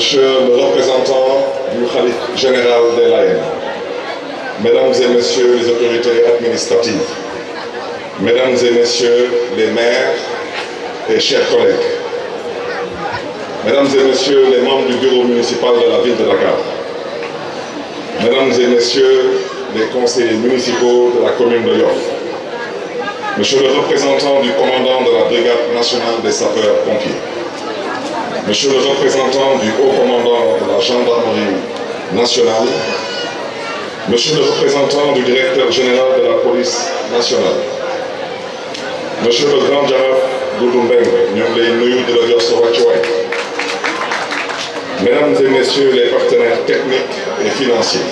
Monsieur le représentant du Khalife général des Layènes, Mesdames et Messieurs les autorités administratives, Mesdames et Messieurs les maires et chers collègues, Mesdames et Messieurs les membres du bureau municipal de la ville de Dakar, Mesdames et Messieurs les conseillers municipaux de la commune de Yoff, Monsieur le représentant du commandant de la brigade nationale des sapeurs-pompiers, Monsieur le représentant du haut commandant de la gendarmerie nationale, Monsieur le représentant du directeur général de la police nationale, Monsieur le grand jaraaf Doudou Mbengue, ñoo ngi lay nuyu di la jox sa wàccuwaay. Mesdames et Messieurs les partenaires techniques et financiers,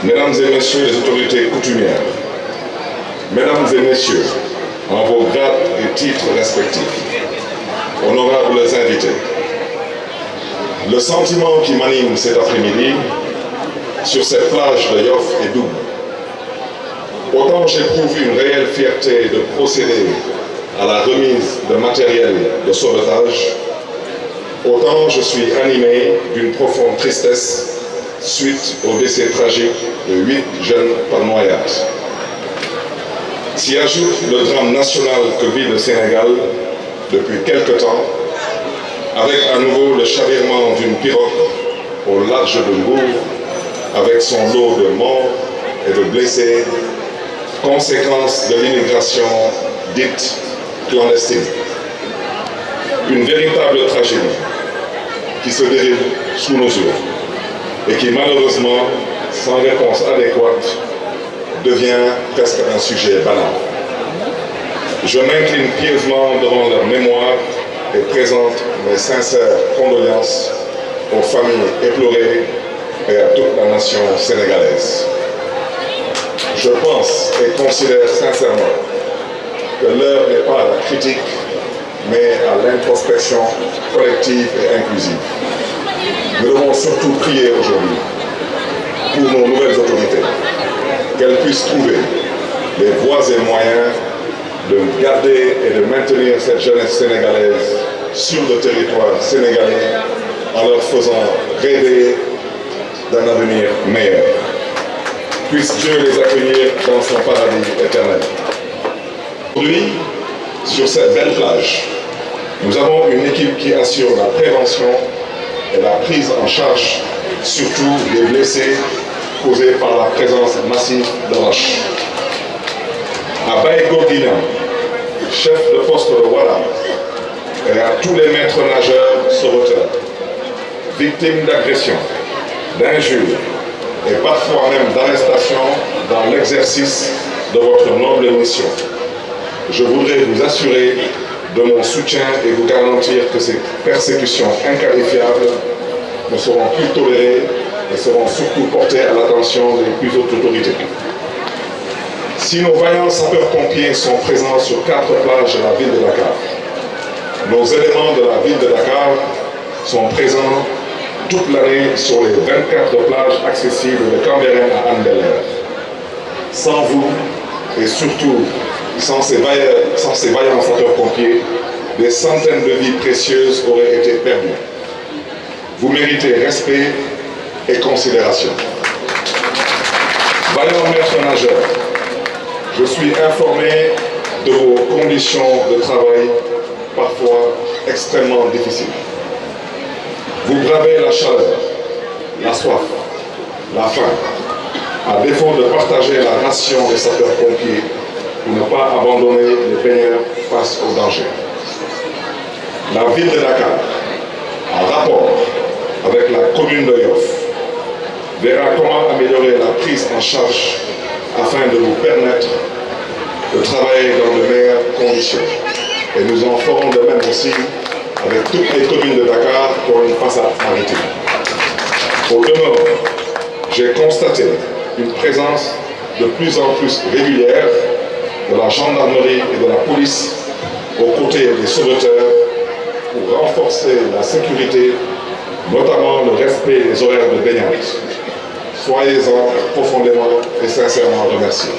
Mesdames et Messieurs les autorités coutumières, Mesdames et Messieurs, en vos grades et titres respectifs, honorables invités, le sentiment qui m'anime cet après-midi sur cette plage de Yoff est double. Autant j'éprouve une réelle fierté de procéder à la remise de matériel de sauvetage, autant je suis animé d'une profonde tristesse suite au décès tragique de 8 jeunes par noyade. S'y ajoute le drame national que vit le Sénégal depuis quelque temps, avec à nouveau le chavirement d'une pirogue au large de Mbour, avec son lot de morts et de blessés, conséquence de l'immigration dite clandestine. Une véritable tragédie qui se déroule sous nos yeux et qui malheureusement, sans réponse adéquate, devient presque un sujet banal. Je m'incline pieusement devant leur mémoire et présente mes sincères condoléances aux familles éplorées et à toute la nation sénégalaise. Je pense et considère sincèrement que l'heure n'est pas à la critique, mais à l'introspection collective et inclusive. Nous devons surtout prier aujourd'hui pour nos nouvelles autorités, qu'elles puissent trouver les voies et moyens de garder et de maintenir cette jeunesse sénégalaise sur le territoire sénégalais en leur faisant rêver d'un avenir meilleur. Puisse Dieu les accueillir dans son paradis éternel. Aujourd'hui, sur cette belle plage, nous avons une équipe qui assure la prévention et la prise en charge, surtout des blessés causés par la présence massive de roches. À Baïgo Guinan, chef de poste de Wala, et à tous les maîtres nageurs sauveteurs, victimes d'agressions, d'injures et parfois même d'arrestations dans l'exercice de votre noble mission. Je voudrais vous assurer de mon soutien et vous garantir que ces persécutions inqualifiables ne seront plus tolérées et seront surtout portées à l'attention des plus hautes autorités. Si nos vaillants sapeurs-pompiers sont présents sur 4 plages de la ville de Dakar, nos éléments de la ville de Dakar sont présents toute l'année sur les 24 plages accessibles de Cambérène à Hann Bel-Air. Sans vous, et surtout sans ces vaillants sapeurs-pompiers, des centaines de vies précieuses auraient été perdues. Vous méritez respect et considération. Vaillants maîtres nageurs, je suis informé de vos conditions de travail parfois extrêmement difficiles. Vous bravez la chaleur, la soif, la faim, à défaut de partager la ration des sapeurs-pompiers pour ne pas abandonner les baigneurs face au danger. La ville de Dakar, en rapport avec la commune de Yoff, verra comment améliorer la prise en charge afin de vous permettre de travailler dans de meilleures conditions. Et nous en ferons de même aussi avec toutes les communes de Dakar pour une façade maritime. Au demeurant, j'ai constaté une présence de plus en plus régulière de la gendarmerie et de la police aux côtés des sauveteurs pour renforcer la sécurité, notamment le respect des horaires de baignade. Soyez-en profondément et sincèrement remerciés.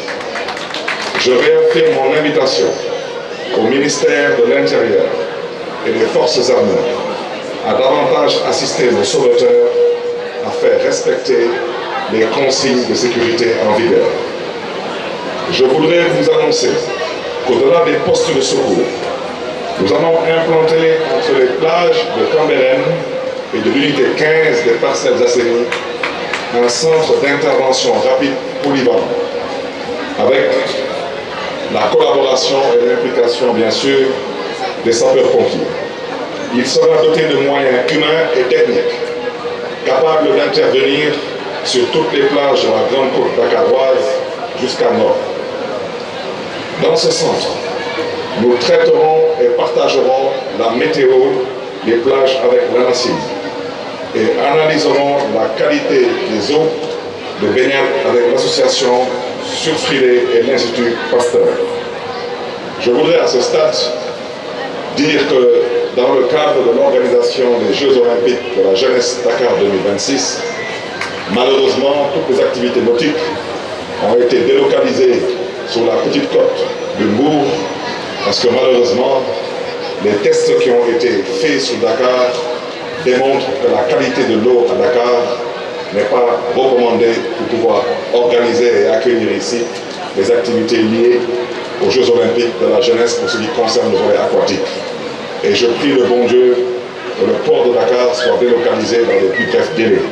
Je réaffirme mon invitation au ministère de l'Intérieur et des Forces armées à davantage assister nos sauveteurs à faire respecter les consignes de sécurité en vigueur. Je voudrais vous annoncer qu'au-delà des postes de secours, nous allons implanter entre les plages de Cambérène et de l'unité 15 des Parcelles Assainies un centre d'intervention rapide polyvalent avec la collaboration et l'implication, bien sûr, des sapeurs-pompiers. Il sera doté de moyens humains et techniques capables d'intervenir sur toutes les plages de la Grande Côte dakaroise jusqu'à Nord. Dans ce centre, nous traiterons et partagerons la météo des plages avec l'ANACIM et analyserons la qualité des eaux de baignade avec l'association Surfrilé et l'Institut Pasteur. Je voudrais à ce stade dire que dans le cadre de l'organisation des Jeux Olympiques de la jeunesse Dakar 2026, malheureusement, toutes les activités nautiques ont été délocalisées sur la petite côte de Mbour parce que malheureusement, les tests qui ont été faits sur Dakar démontrent que la qualité de l'eau à Dakar n'est pas recommandée pour pouvoir organiser et accueillir ici les activités liées aux Jeux Olympiques de la jeunesse pour ce qui concerne le volet aquatique. Et je prie le bon Dieu que le port de Dakar soit délocalisé dans les plus brefs délais.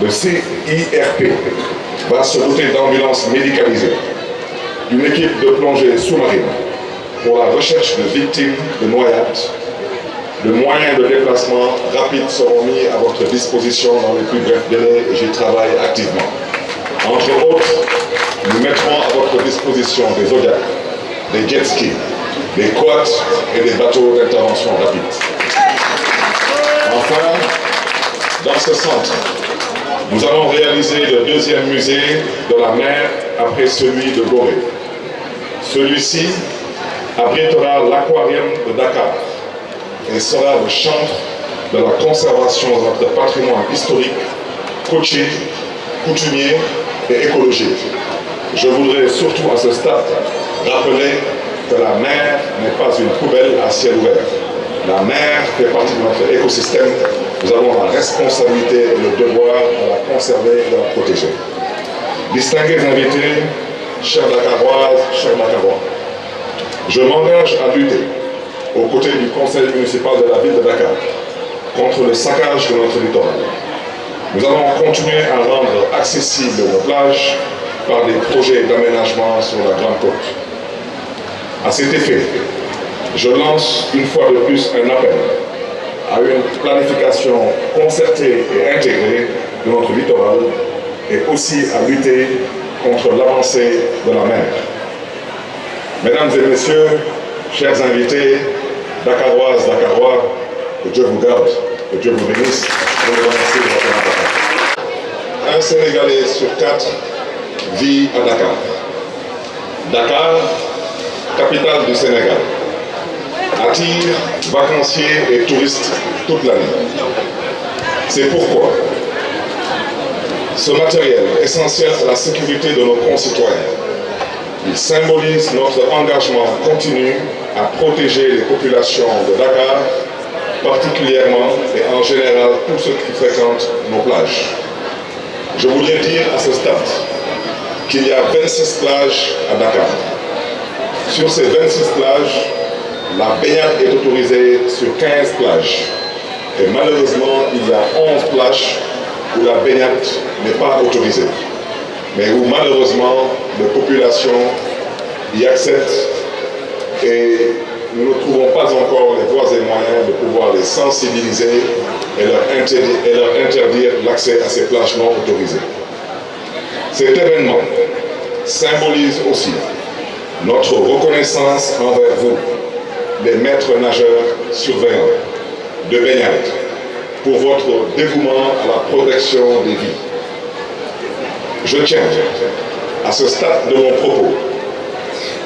Le CIRP va se doter d'ambulances médicalisées, d'une équipe de plongée sous-marine pour la recherche de victimes de noyades. De moyens de déplacement rapides seront mis à votre disposition dans les plus brefs délais et j'y travaille activement. Entre autres, nous mettrons à votre disposition des Zodiacs, des jet skis, des quads et des bateaux d'intervention rapide. Enfin, dans ce centre, nous allons réaliser le deuxième musée de la mer après celui de Gorée. Celui-ci abritera l'aquarium de Dakar et sera le chantre de la conservation de notre patrimoine historique, côtier, coutumier et écologique. Je voudrais surtout à ce stade rappeler que la mer n'est pas une poubelle à ciel ouvert. La mer fait partie de notre écosystème. Nous avons la responsabilité et le devoir de la conserver et de la protéger. Distingués invités, chers Dakaroises, chers Dakarois, je m'engage à lutter aux côtés du conseil municipal de la ville de Dakar contre le saccage de notre littoral. Nous allons continuer à rendre accessibles nos plages par des projets d'aménagement sur la Grande Côte. À cet effet, je lance une fois de plus un appel à une planification concertée et intégrée de notre littoral et aussi à lutter contre l'avancée de la mer. Mesdames et messieurs, chers invités, Dakaroises, Dakarois, que Dieu vous garde, que Dieu vous bénisse. Je vous remercie de votre attention. Un Sénégalais sur 4 vit à Dakar. Dakar, capitale du Sénégal, attire vacanciers et touristes toute l'année. C'est pourquoi ce matériel est essentiel à la sécurité de nos concitoyens. Il symbolise notre engagement continu à protéger les populations de Dakar, particulièrement et en général tous ceux qui fréquentent nos plages. Je voudrais dire à ce stade qu'il y a 26 plages à Dakar. Sur ces 26 plages, la baignade est autorisée sur 15 plages. Et malheureusement, il y a 11 plages où la baignade n'est pas autorisée, mais où malheureusement les populations y accèdent et nous ne trouvons pas encore les voies et moyens de pouvoir les sensibiliser et leur interdire l'accès à ces plages non autorisées. Cet événement symbolise aussi notre reconnaissance envers vous, les maîtres nageurs surveillants de baignade, pour votre dévouement à la protection des vies. Je tiens, à ce stade de mon propos,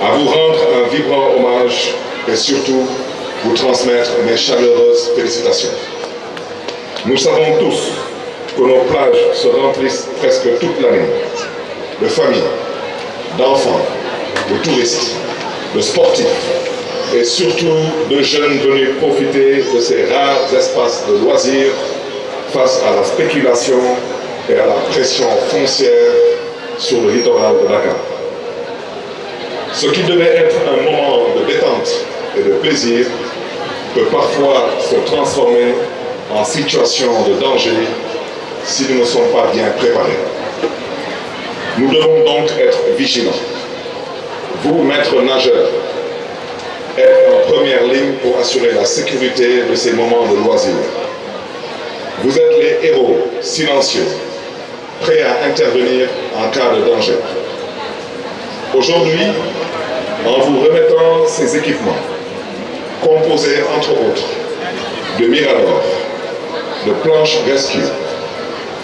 à vous rendre un vibrant hommage et surtout vous transmettre mes chaleureuses félicitations. Nous savons tous que nos plages se remplissent presque toute l'année de familles, d'enfants, de touristes, de sportifs, et surtout de jeunes venus profiter de ces rares espaces de loisirs face à la spéculation et à la pression foncière sur le littoral de Dakar. Ce qui devait être un moment de détente et de plaisir peut parfois se transformer en situation de danger si nous ne sommes pas bien préparés. Nous devons donc être vigilants. Vous, maîtres nageurs, êtes en première ligne pour assurer la sécurité de ces moments de loisirs. Vous êtes les héros silencieux, prêts à intervenir en cas de danger. Aujourd'hui, en vous remettant ces équipements, composés entre autres de miradors, de planches rescue,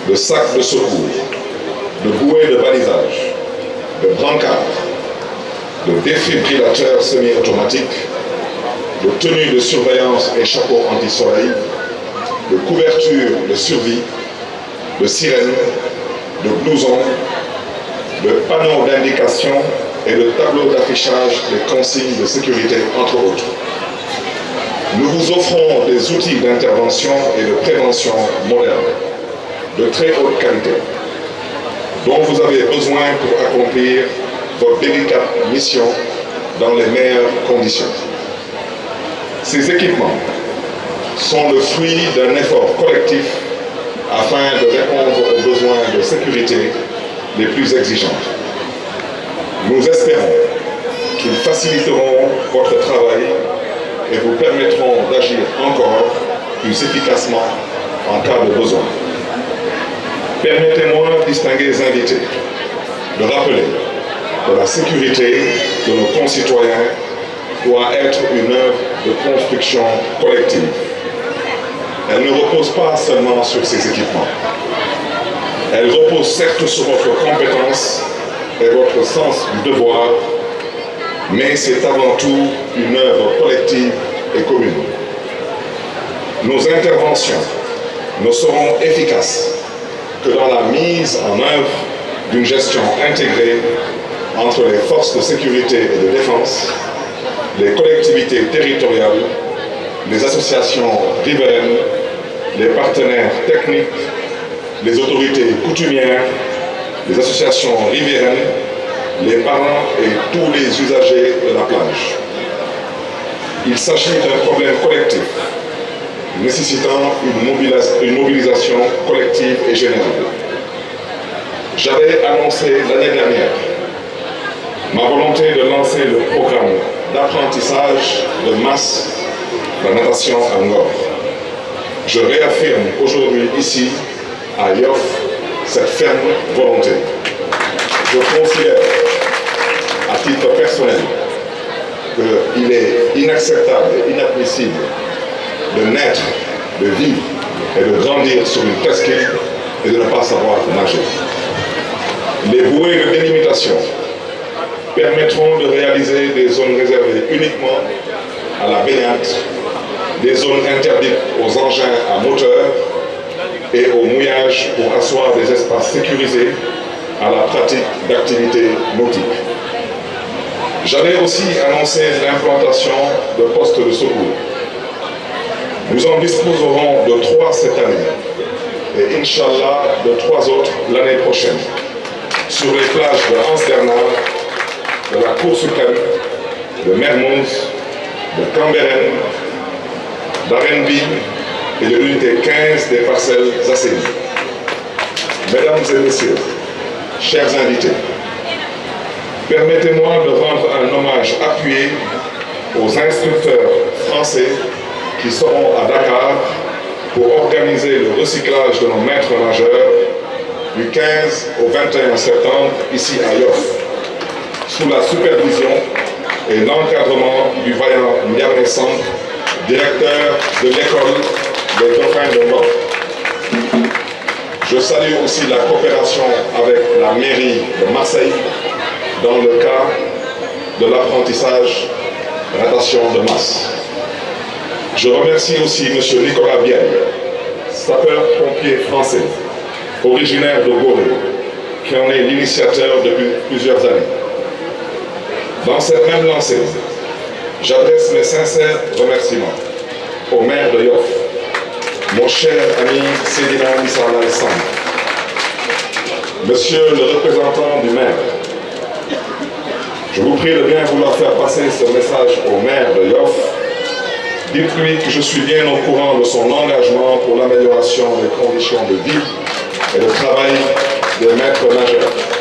de sacs de secours, de bouées de balisage, de brancards, de défibrillateurs semi-automatiques, de tenues de surveillance et chapeaux anti-soleil, de couvertures de survie, de sirènes, de blousons, de panneaux d'indication et de tableaux d'affichage des consignes de sécurité, entre autres. Nous vous offrons des outils d'intervention et de prévention modernes, de très haute qualité, dont vous avez besoin pour accomplir votre délicate mission dans les meilleures conditions. Ces équipements sont le fruit d'un effort collectif afin de répondre aux besoins de sécurité les plus exigeants. Nous espérons qu'ils faciliteront votre travail et vous permettront d'agir encore plus efficacement en cas de besoin. Permettez-moi, distingués invités, de rappeler que la sécurité de nos concitoyens doit être une œuvre de construction collective. Elle ne repose pas seulement sur ces équipements. Elle repose certes sur votre compétence et votre sens du devoir, mais c'est avant tout une œuvre collective et commune. Nos interventions ne seront efficaces que dans la mise en œuvre d'une gestion intégrée entre les forces de sécurité et de défense, les collectivités territoriales, les associations riveraines, les partenaires techniques, les autorités coutumières, les associations riveraines, les parents et tous les usagers de la plage. Il s'agit d'un problème collectif, nécessitant une mobilisation collective et générale. J'avais annoncé l'année dernière ma volonté de lancer le programme d'apprentissage de masse de natation à Ngor. Je réaffirme aujourd'hui ici, à Yoff, cette ferme volonté. Je considère, à titre personnel, qu'il est inacceptable et inadmissible de naître, de vivre et de grandir sur une presqu'île et de ne pas savoir nager. Les bouées de délimitation permettront de réaliser des zones réservées uniquement à la baignade, des zones interdites aux engins à moteur et au mouillage pour asseoir des espaces sécurisés à la pratique d'activités nautiques. J'avais aussi annoncé l'implantation de postes de secours. Nous en disposerons de 3 cette année et Inch'Allah de 3 autres l'année prochaine sur les plages de Anse-Bernard, de la Cour suprême, de Mermoz, de Cambérène, d'Arenby et de l'unité 15 des parcelles Assainies. Mesdames et messieurs, chers invités, permettez-moi de rendre un hommage appuyé aux instructeurs français qui seront à Dakar pour organiser le recyclage de nos maîtres nageurs du 15 au 21 septembre ici à Yoff, sous la supervision et l'encadrement du vaillant Ndiamé Samb, directeur de l'école des dauphins de Ngor. Je salue aussi la coopération avec la mairie de Marseille dans le cas de l'apprentissage natation de masse. Je remercie aussi M. Nicolas Biel, sapeur-pompier français, originaire de Gorée, qui en est l'initiateur depuis plusieurs années. Dans cette même lancée, J'adresse mes sincères remerciements au maire de Yoff, mon cher ami Seydina Issa Laye Samb, monsieur le représentant du maire. Je vous prie de bien vouloir faire passer ce message au maire de Yoff. Dites-lui que je suis bien au courant de son engagement pour l'amélioration des conditions de vie et de travail des maîtres nageurs.